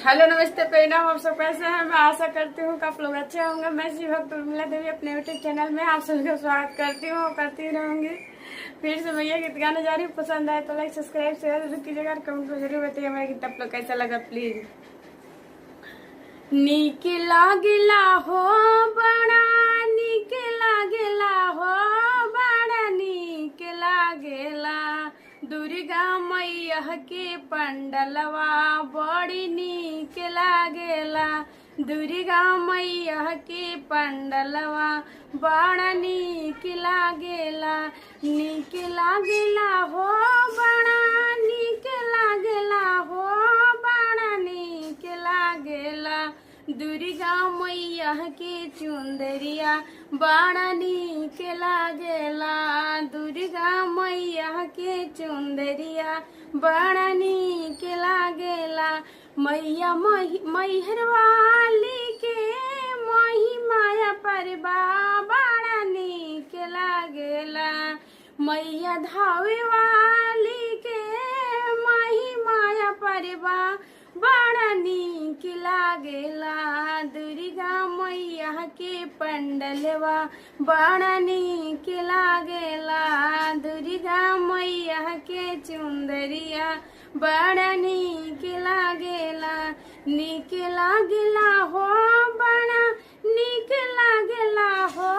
Hello नमस्ते प्रणाम। आप सब कैसे हैं? मैं आशा करती हूँ कि आप लोग अच्छे होंगे। मैं श्री भक्त उर्मिला देवी अपने यूट्यूब चैनल में आप सभी का स्वागत करती हूँ और करती रहूंगी। फिर से मैं ये गीत गाने जा रही हूँ। पसंद आए तो लाइक सब्सक्राइब शेयर जरूर कीजिएगा। कमेंट में जरूर बताइए हमारा गीत आप लोग कैसा लगा प्लीज। नीक लागेला हो बड़ा नीक लागेला हो बड़ा नीक लागेला दुर्गा मैया के पंडलवा बड़ी नीक लागेला दुर्गा मैया के पंडलवा बड़ा नीक लागेला नीक लागेला हो बड़ा नीक लागेला हो बड़ा नीक लागेला दुर्गा मैया के चुंदरिया बड़ा नीक लागेला दुर्गा मैया के चुंदरिया बड़ा नीक लागेला मैया मैहर वाली के मही माया परबा बड़ा नीक लागेला मैया धावे वाली के मही माया परबा बड़ा नीक लागेला दुर्गा मैया के पंडलवा बड़ा नीक लागेला दुर्गा मैया के चुंदरिया बड़ा नीक लागेला नीक लागेला हो बड़ा नीक लागेला हो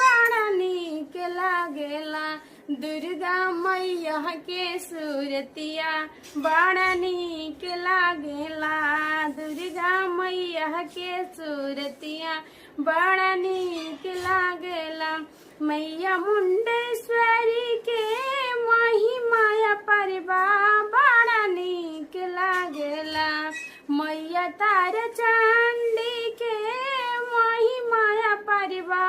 बड़ा नीक लागेला दुर्गा मैया के सूरतिया बड़ा नीक लागेला दुर्गा मैया के सूरतिया बड़ा नीक लागेला मैया मुंडेश्वरी के मही माया परबा बड़ा नीक लागेला मैया तारा चंडी के मही माया परबा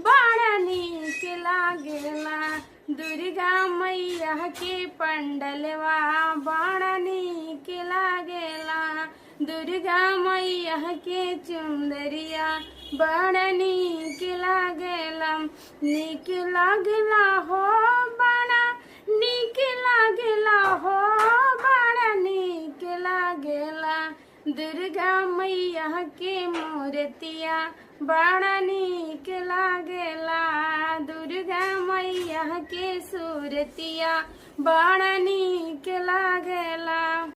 बड़ा नीक लागेला दुर्गा मैया के पंडलवा बड़ा नीक लागेला दुर्गा मैया के चुंदरिया बड़ा नीक लागेला नीक लागेला हो बड़ा नीक लागेला हो बड़ा नीक लागेला दुर्गा मैया के मूर्तिया बड़ा नीक लागेला दुर्गा मैया के सूरतिया बड़ा नीक लागेला।